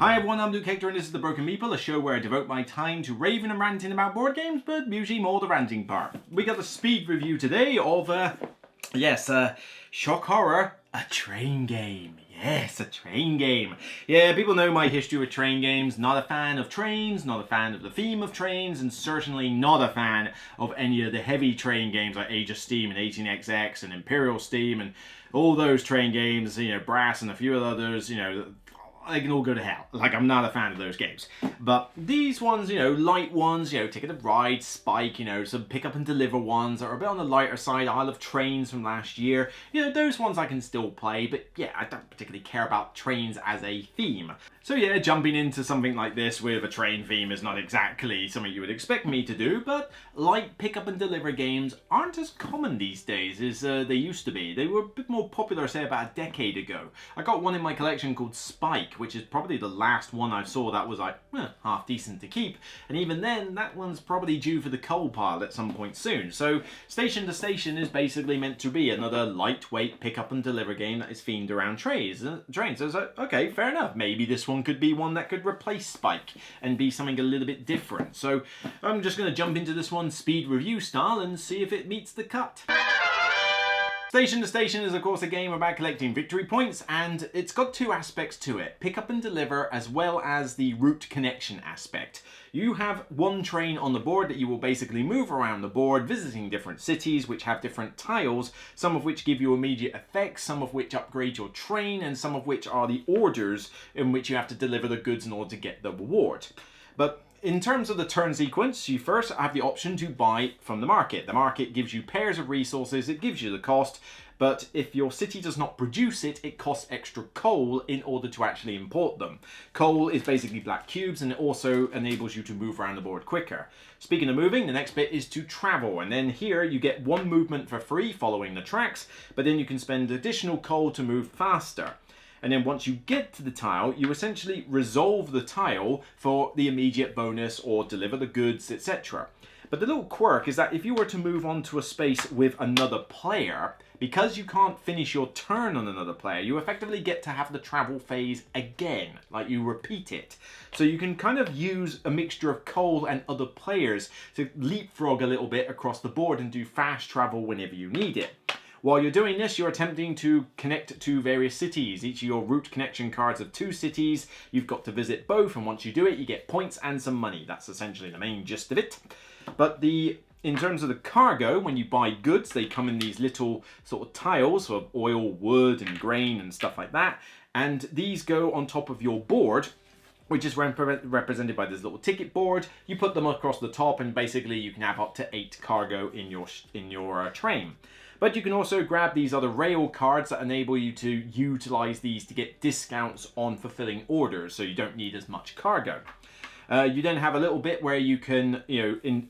Hi everyone, I'm Luke Hector and this is The Broken Meeple, a show where I devote my time to raving and ranting about board games, but usually more the ranting part. We got a speed review today of, shock horror, a train game. Yes, a train game. Yeah, people know my history with train games. Not a fan of trains, not a fan of the theme of trains, and certainly not a fan of any of the heavy train games like Age of Steam and 18XX and Imperial Steam and all those train games, Brass and a few others, they can all go to hell. Like, I'm not a fan of those games. But these ones, light ones, Ticket of Ride, Spike, some pick up and deliver ones that are a bit on the lighter side, Isle of Trains from last year. Those ones I can still play, but yeah, I don't particularly care about trains as a theme. So yeah, jumping into something like this with a train theme is not exactly something you would expect me to do, but light pick up and deliver games aren't as common these days as they used to be. They were a bit more popular, say, about a decade ago. I got one in my collection called Spike, which is probably the last one I saw that was like, half decent to keep. And even then, that one's probably due for the coal pile at some point soon. So Station to Station is basically meant to be another lightweight pick up and deliver game that is themed around trains. So it's like, okay, fair enough. Maybe this one could be one that could replace Spike and be something a little bit different. So I'm just going to jump into this one speed review style and see if it meets the cut. Station to Station is of course a game about collecting victory points, and it's got two aspects to it, pick up and deliver as well as the route connection aspect. You have one train on the board that you will basically move around the board, visiting different cities which have different tiles, some of which give you immediate effects, some of which upgrade your train, and some of which are the orders in which you have to deliver the goods in order to get the reward. But in terms of the turn sequence, you first have the option to buy from the market. The market gives you pairs of resources, it gives you the cost, but if your city does not produce it, it costs extra coal in order to actually import them. Coal is basically black cubes, and it also enables you to move around the board quicker. Speaking of moving, the next bit is to travel, and then here you get one movement for free following the tracks, but then you can spend additional coal to move faster. And then once you get to the tile, you essentially resolve the tile for the immediate bonus or deliver the goods, etc. But the little quirk is that if you were to move on to a space with another player, because you can't finish your turn on another player, you effectively get to have the travel phase again, like you repeat it. So you can kind of use a mixture of coal and other players to leapfrog a little bit across the board and do fast travel whenever you need it. While you're doing this, you're attempting to connect to various cities. Each of your route connection cards of 2 cities. You've got to visit both, and once you do it, you get points and some money. That's essentially the main gist of it. But in terms of the cargo, when you buy goods, they come in these little sort of tiles of oil, wood, and grain and stuff like that. And these go on top of your board, which is represented by this little ticket board. You put them across the top, and basically you can have up to 8 cargo in your train. But you can also grab these other rail cards that enable you to utilize these to get discounts on fulfilling orders, so you don't need as much cargo. You then have a little bit where you can,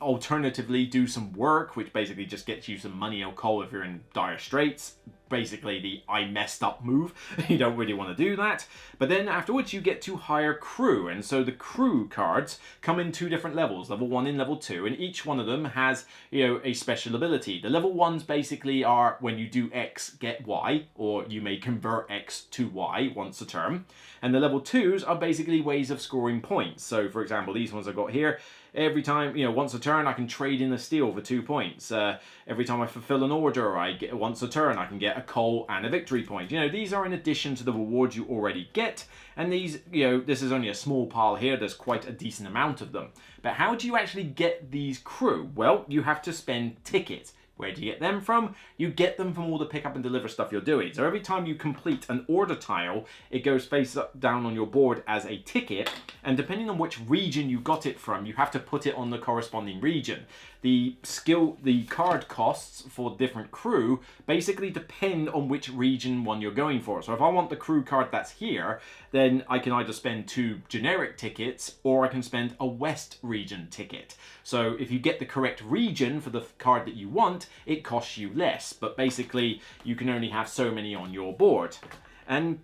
alternatively do some work, which basically just gets you some money or coal if you're in dire straits. Basically the I messed up move. You don't really want to do that. But then afterwards you get to hire crew, and so the crew cards come in 2 different levels, level 1 and level 2, and each one of them has a special ability. The level 1s basically are when you do X get Y, or you may convert X to Y once a turn, and the level 2s are basically ways of scoring points. So for example, these ones I've got here, every time, once a turn I can trade in a steel for 2 points. Every time I fulfill an order, once a turn I can get a coal and a victory point. These are in addition to the rewards you already get, and these, this is only a small pile here, there's quite a decent amount of them. But how do you actually get these crew? Well, you have to spend tickets. Where do you get them from? You get them from all the pick up and deliver stuff you're doing. So every time you complete an order tile, it goes face up down on your board as a ticket, and depending on which region you got it from, you have to put it on the corresponding region. The card costs for different crew basically depend on which region one you're going for. So if I want the crew card that's here, then I can either spend 2 generic tickets, or I can spend a West region ticket. So if you get the correct region for the card that you want, it costs you less, but basically you can only have so many on your board. And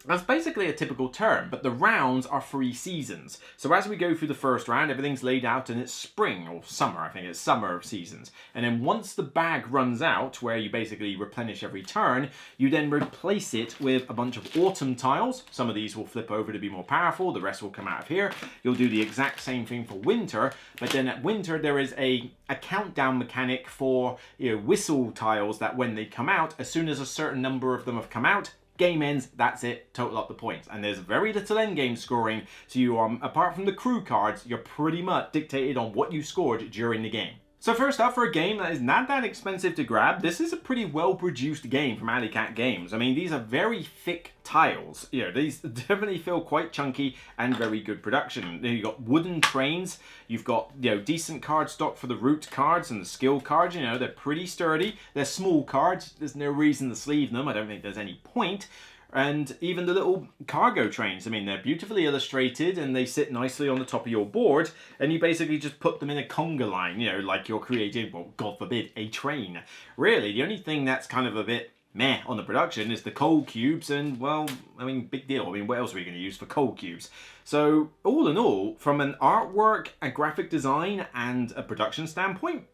That's basically a typical term, but the rounds are 3 seasons. So as we go through the first round, everything's laid out and it's spring or summer, I think it's summer seasons. And then once the bag runs out, where you basically replenish every turn, you then replace it with a bunch of autumn tiles. Some of these will flip over to be more powerful, the rest will come out of here. You'll do the exact same thing for winter, but then at winter there is a countdown mechanic for whistle tiles that when they come out, as soon as a certain number of them have come out, game ends, that's it, total up the points. And there's very little endgame scoring, so you are, apart from the crew cards, you're pretty much dictated on what you scored during the game. So first up, for a game that is not that expensive to grab, this is a pretty well-produced game from Alley Cat Games. I mean, these are very thick tiles. These definitely feel quite chunky and very good production. You've got wooden trains, you've got, decent card stock for the root cards and the skill cards, they're pretty sturdy. They're small cards, there's no reason to sleeve them, I don't think there's any point. And even the little cargo trains, I mean, they're beautifully illustrated and they sit nicely on the top of your board, and you basically just put them in a conga line, like you're creating, well, God forbid, a train. Really, the only thing that's kind of a bit meh on the production is the coal cubes, and, well, I mean, big deal. I mean, what else are we going to use for coal cubes? So, all in all, from an artwork, a graphic design, and a production standpoint,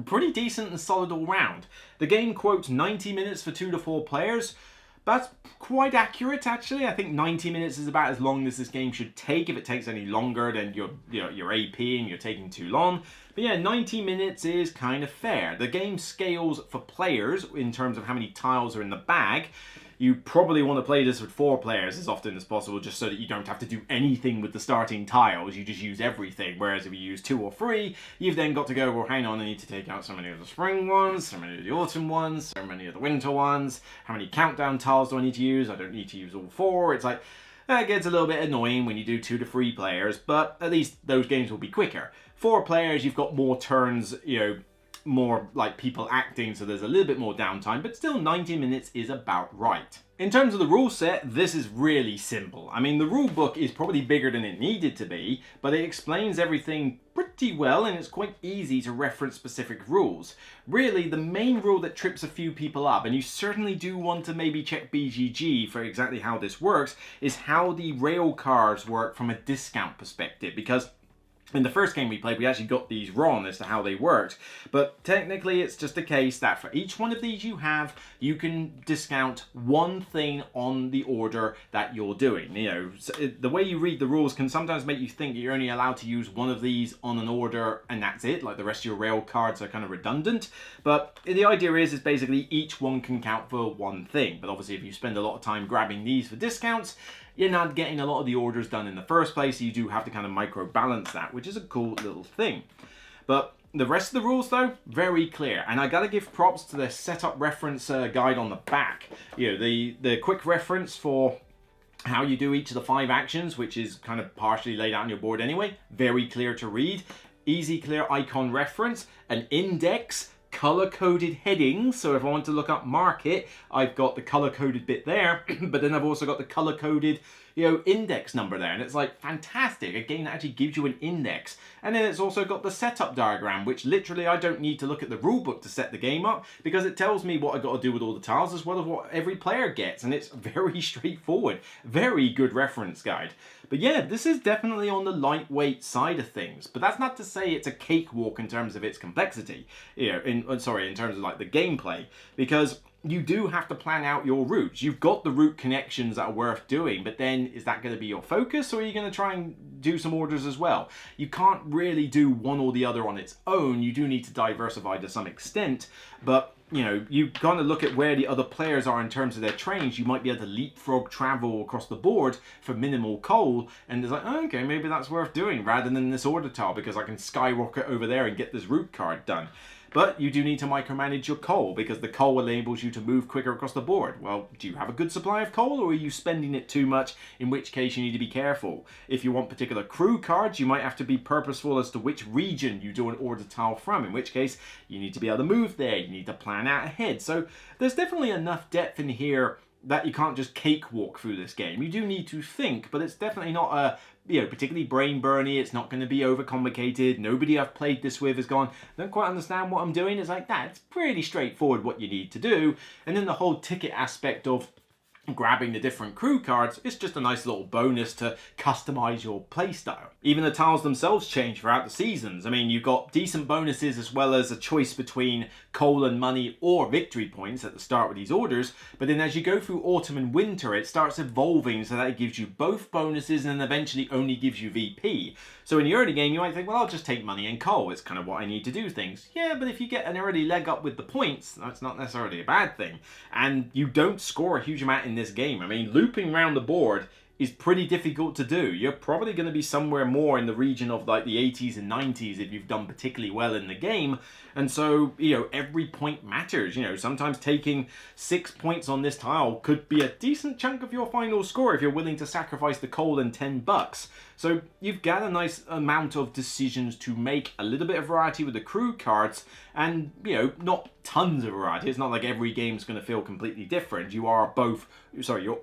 pretty decent and solid all round. The game quotes 90 minutes for 2 to 4 players. That's quite accurate, actually. I think 90 minutes is about as long as this game should take. If it takes any longer, then you're AP and you're taking too long. But yeah, 90 minutes is kind of fair. The game scales for players in terms of how many tiles are in the bag. You probably want to play this with 4 players as often as possible, just so that you don't have to do anything with the starting tiles. You just use everything. Whereas if you use 2 or 3, you've then got to go, well, hang on, I need to take out so many of the spring ones, so many of the autumn ones, so many of the winter ones. How many countdown tiles do I need to use? I don't need to use all 4. It's like, that gets a little bit annoying when you do 2 to 3 players, but at least those games will be quicker. 4 players, you've got more turns, more like people acting, so there's a little bit more downtime, but still 90 minutes is about right. In terms of the rule set, this is really simple. I mean, the rule book is probably bigger than it needed to be, but it explains everything pretty well, and it's quite easy to reference specific rules. Really, the main rule that trips a few people up, and you certainly do want to maybe check BGG for exactly how this works, is how the rail cards work from a discount perspective, because in the first game we played, we actually got these wrong as to how they worked. But technically, it's just a case that for each one of these you can discount one thing on the order that you're doing. The way you read the rules can sometimes make you think you're only allowed to use one of these on an order and that's it. Like the rest of your rail cards are kind of redundant. But the idea is basically each one can count for one thing. But obviously, if you spend a lot of time grabbing these for discounts, you're not getting a lot of the orders done in the first place, so you do have to kind of micro-balance that, which is a cool little thing. But the rest of the rules, though, very clear. And I gotta give props to the setup reference guide on the back. The quick reference for how you do each of the 5 actions, which is kind of partially laid out on your board anyway. Very clear to read. Easy, clear icon reference. An index. Color-coded headings, so if I want to look up market, I've got the color-coded bit there, but then I've also got the color-coded, index number there, and it's like fantastic, a game that actually gives you an index. And then it's also got the setup diagram, which literally I don't need to look at the rulebook to set the game up, because it tells me what I got to do with all the tiles as well as what every player gets, and it's very straightforward. Very good reference guide. But yeah, this is definitely on the lightweight side of things, but that's not to say it's a cakewalk in terms of its complexity, in terms of like the gameplay, because you do have to plan out your routes. You've got the route connections that are worth doing, but then is that going to be your focus, or are you going to try and do some orders as well? You can't really do one or the other on its own. You do need to diversify to some extent, but you kind of look at where the other players are in terms of their trains. You might be able to leapfrog travel across the board for minimal coal, and it's like, oh, okay, maybe that's worth doing rather than this order tile, because I can skyrocket over there and get this route card done. But you do need to micromanage your coal, because the coal enables you to move quicker across the board. Well, do you have a good supply of coal, or are you spending it too much, in which case you need to be careful. If you want particular crew cards, you might have to be purposeful as to which region you do an order tile from, in which case you need to be able to move there, you need to plan out ahead. So there's definitely enough depth in here that you can't just cakewalk through this game. You do need to think, but it's definitely not a particularly brain burny. It's not going to be overcomplicated. Nobody I've played this with has gone, I don't quite understand what I'm doing. It's like that. It's pretty straightforward what you need to do. And then the whole ticket aspect of grabbing the different crew cards is just a nice little bonus to customize your playstyle. Even the tiles themselves change throughout the seasons. I mean, you've got decent bonuses as well as a choice between coal and money or victory points at the start with these orders, but then as you go through autumn and winter, it starts evolving so that it gives you both bonuses and then eventually only gives you VP. So in the early game, you might think, well, I'll just take money and coal. It's kind of what I need to do things. Yeah, but if you get an early leg up with the points, that's not necessarily a bad thing. And you don't score a huge amount in this game. I mean, looping around the board is pretty difficult to do. You're probably going to be somewhere more in the region of like the 80s and 90s if you've done particularly well in the game. And so, you know, every point matters. You know, sometimes taking 6 points on this tile could be a decent chunk of your final score if you're willing to sacrifice the coal and $10. So you've got a nice amount of decisions to make, a little bit of variety with the crew cards, and, you know, not tons of variety. It's not like every game's going to feel completely different. You're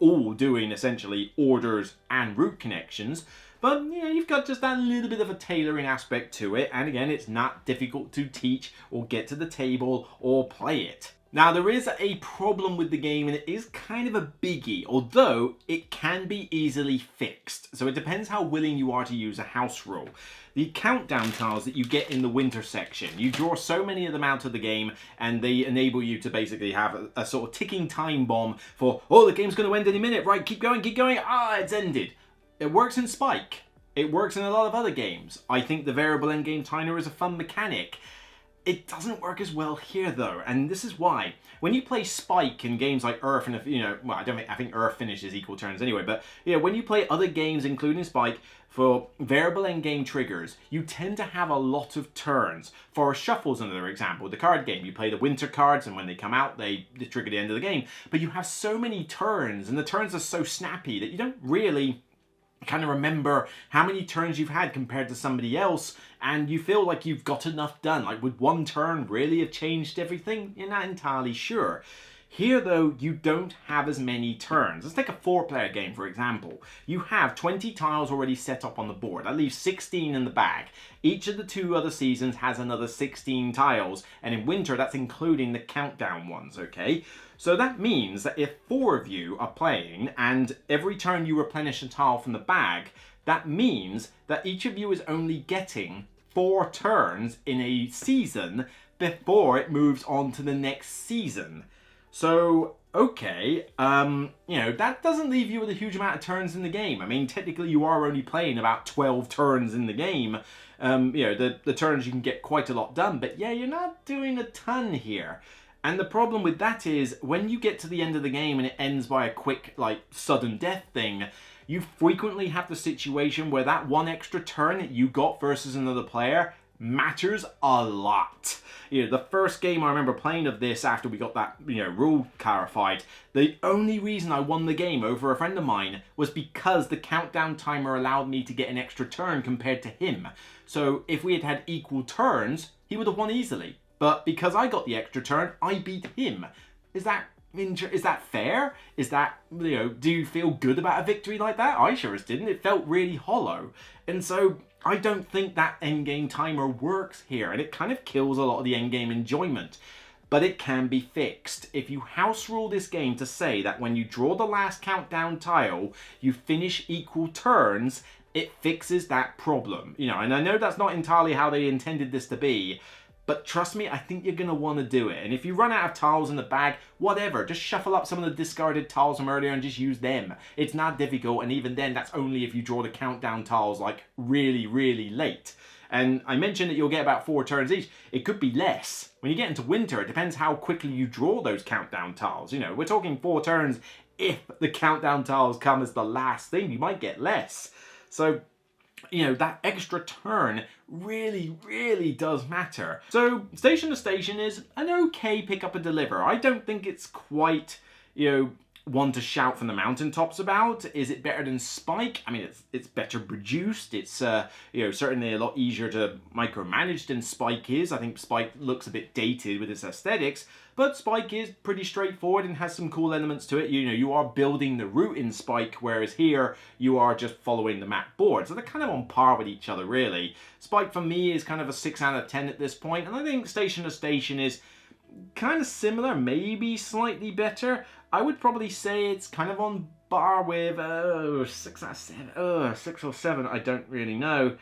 all doing essentially orders and route connections. But, you know, you've got just that little bit of a tailoring aspect to it. And again, it's not difficult to teach or get to the table or play it. Now, there is a problem with the game, and it is kind of a biggie, although it can be easily fixed. So it depends how willing you are to use a house rule. The countdown tiles that you get in the winter section, you draw so many of them out of the game, and they enable you to basically have a sort of ticking time bomb for, oh, the game's going to end any minute, right, keep going, it's ended. It works in Spike. It works in a lot of other games. I think the variable endgame timer is a fun mechanic. It doesn't work as well here though, and this is why. When you play Spike in games like Earth, and you know, well, I think Earth finishes equal turns anyway, but you know, when you play other games, including Spike, for variable endgame triggers, you tend to have a lot of turns. Forest Shuffle's another example. The card game, you play the winter cards, and when they come out, they trigger the end of the game. But you have so many turns, and the turns are so snappy that you don't really kind of remember how many turns you've had compared to somebody else, and you feel like you've got enough done. Like, would one turn really have changed everything? You're not entirely sure. Here though, you don't have as many turns. Let's take a 4-player game, for example. You have 20 tiles already set up on the board. That leaves 16 in the bag. Each of the 2 other seasons has another 16 tiles, and in winter that's including the countdown ones, okay? So that means that if 4 of you are playing and every turn you replenish a tile from the bag, that means that each of you is only getting 4 turns in a season before it moves on to the next season. So, okay, you know, that doesn't leave you with a huge amount of turns in the game. I mean, technically you are only playing about 12 turns in the game. You know, the turns you can get quite a lot done, but yeah, you're not doing a ton here. And the problem with that is, when you get to the end of the game and it ends by a quick, like, sudden death thing, you frequently have the situation where that one extra turn that you got versus another player matters a lot. You know, the first game I remember playing of this after we got that, you know, rule clarified, the only reason I won the game over a friend of mine was because the countdown timer allowed me to get an extra turn compared to him. So if we had had equal turns, he would have won easily. But because I got the extra turn, I beat him. Is that fair? Is that, you know, do you feel good about a victory like that? I sure as didn't. It felt really hollow. And so I don't think that endgame timer works here, and it kind of kills a lot of the endgame enjoyment. But it can be fixed. If you house rule this game to say that when you draw the last countdown tile, you finish equal turns, it fixes that problem. You know, and I know that's not entirely how they intended this to be, but trust me, I think you're going to want to do it. And if you run out of tiles in the bag, whatever, just shuffle up some of the discarded tiles from earlier and just use them. It's not difficult, and even then, that's only if you draw the countdown tiles like really, really late. And I mentioned that you'll get about 4 turns each. It could be less. When you get into winter, it depends how quickly you draw those countdown tiles. You know, we're talking 4 turns. If the countdown tiles come as the last thing, you might get less. So, you know, that extra turn really, really does matter. So Station to Station is an okay pick up and deliver. I don't think it's quite, you know, one to shout from the mountaintops about. Is it better than Spike? I mean, it's better produced. It's you know, certainly a lot easier to micromanage than Spike is. I think Spike looks a bit dated with its aesthetics, but Spike is pretty straightforward and has some cool elements to it. You know, you are building the route in Spike, whereas here you are just following the map board. So they're kind of on par with each other, really. Spike for me is kind of a 6 out of 10 at this point, and I think Station to Station is kind of similar, maybe slightly better. I would probably say it's kind of on par with 6 out of 7. 6 or 7, I don't really know.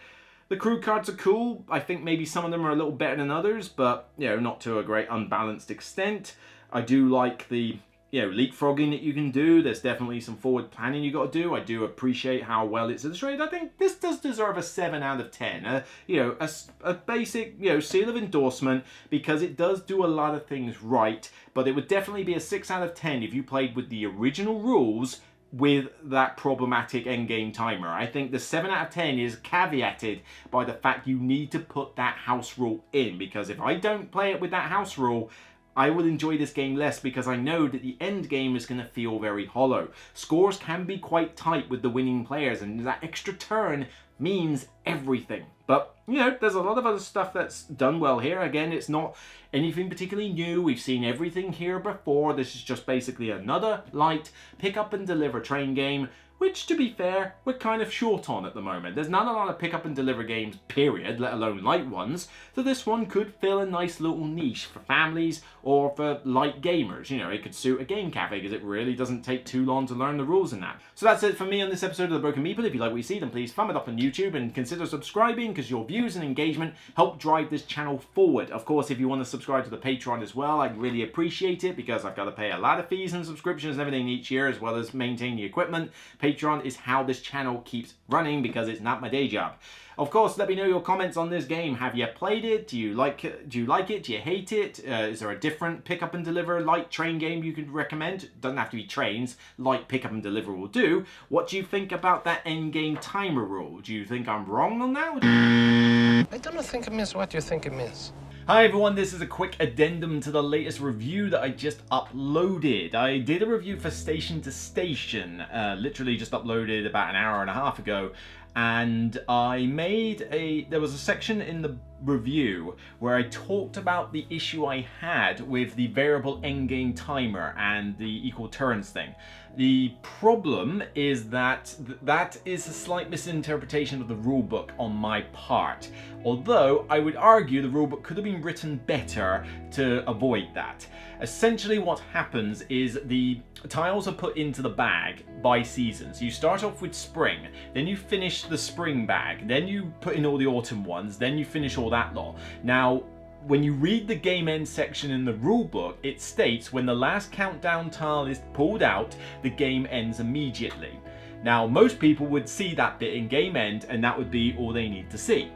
The crew cards are cool. I think maybe some of them are a little better than others, but, you know, not to a great unbalanced extent. I do like the, you know, leapfrogging that you can do. There's definitely some forward planning you got to do. I do appreciate how well it's illustrated. I think this does deserve a 7 out of 10. You know, a basic, you know, seal of endorsement, because it does do a lot of things right, but it would definitely be a 6 out of 10 if you played with the original rules with that problematic endgame timer. I think the 7 out of 10 is caveated by the fact you need to put that house rule in, because if I don't play it with that house rule, I will enjoy this game less, because I know that the end game is going to feel very hollow. Scores can be quite tight with the winning players, and that extra turn means everything. But, you know, there's a lot of other stuff that's done well here. Again, it's not anything particularly new. We've seen everything here before. This is just basically another light pick up and deliver train game, which, to be fair, we're kind of short on at the moment. There's not a lot of pick up and deliver games, period, let alone light ones, so this one could fill a nice little niche for families or for light gamers. You know, it could suit a game cafe because it really doesn't take too long to learn the rules in that. So that's it for me on this episode of The Broken Meeple. If you like what you see, then please thumb it up on YouTube and consider subscribing, because your views and engagement help drive this channel forward. Of course, if you want to subscribe to the Patreon as well, I'd really appreciate it, because I've got to pay a lot of fees and subscriptions and everything each year, as well as maintain the equipment. Patreon is how this channel keeps running, because it's not my day job. Of course, let me know your comments on this game. Have you played it? Do you like it? Do you hate it? Is there a different pick up and deliver light train game you could recommend? Doesn't have to be trains. Light pick up and deliver will do. What do you think about that end game timer rule? Do you think I'm wrong on that? I don't think it means what you think it means. Hi everyone, this is a quick addendum to the latest review that I just uploaded. I did a review for Station to Station, literally just uploaded about an hour and a half ago, and there was a section in the review where I talked about the issue I had with the variable endgame timer and the equal turns thing. The problem is that that is a slight misinterpretation of the rulebook on my part, although I would argue the rulebook could have been written better to avoid that. Essentially what happens is the tiles are put into the bag by seasons. You start off with spring, then you finish the spring bag, then you put in all the autumn ones, then you finish all that lot. Now, when you read the game end section in the rulebook, it states when the last countdown tile is pulled out, the game ends immediately. Now, most people would see that bit in game end, and that would be all they need to see.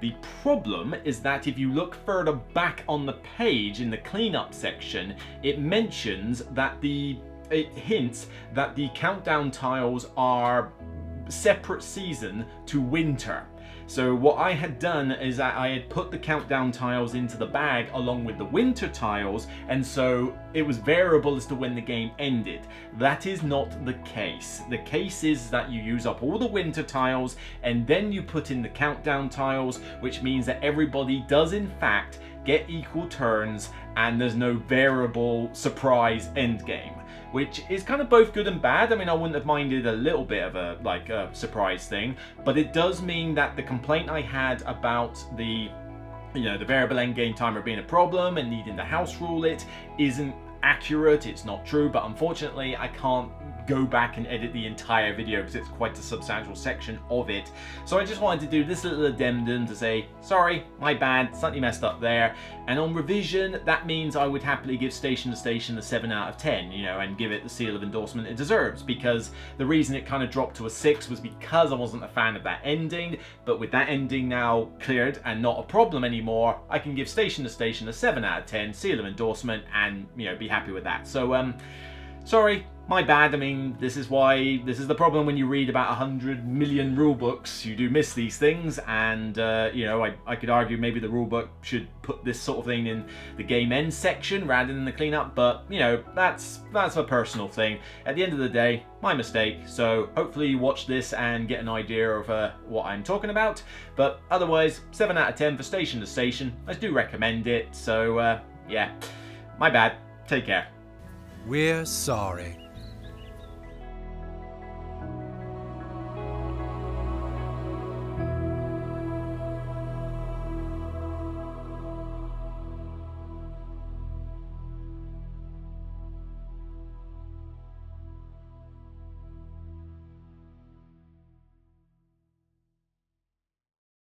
The problem is that if you look further back on the page in the cleanup section, it mentions that it hints that the countdown tiles are separate season to winter. So what I had done is that I had put the countdown tiles into the bag along with the winter tiles, and so it was variable as to when the game ended. That is not the case. The case is that you use up all the winter tiles and then you put in the countdown tiles, which means that everybody does in fact get equal turns and there's no variable surprise end game, which is kind of both good and bad. I mean, I wouldn't have minded a little bit of a surprise thing, but it does mean that the complaint I had about the variable endgame timer being a problem and needing to house rule it isn't accurate. It's not true, but unfortunately I can't go back and edit the entire video because it's quite a substantial section of it. So I just wanted to do this little addendum to say, sorry, my bad, slightly messed up there. And on revision, that means I would happily give Station to Station a 7 out of 10, and give it the seal of endorsement it deserves, because the reason it kind of dropped to a 6 was because I wasn't a fan of that ending. But with that ending now cleared and not a problem anymore, I can give Station to Station a 7 out of 10, seal of endorsement, and be happy with that. So sorry, my bad. I mean, this is the problem when you read about 100 million rule books. You do miss these things, and I could argue maybe the rule book should put this sort of thing in the game end section rather than the cleanup, but that's a personal thing. At the end of the day, my mistake. So hopefully you watch this and get an idea of what I'm talking about. But otherwise, 7 out of 10 for Station to Station. I do recommend it. So yeah, my bad. Take care. We're sorry.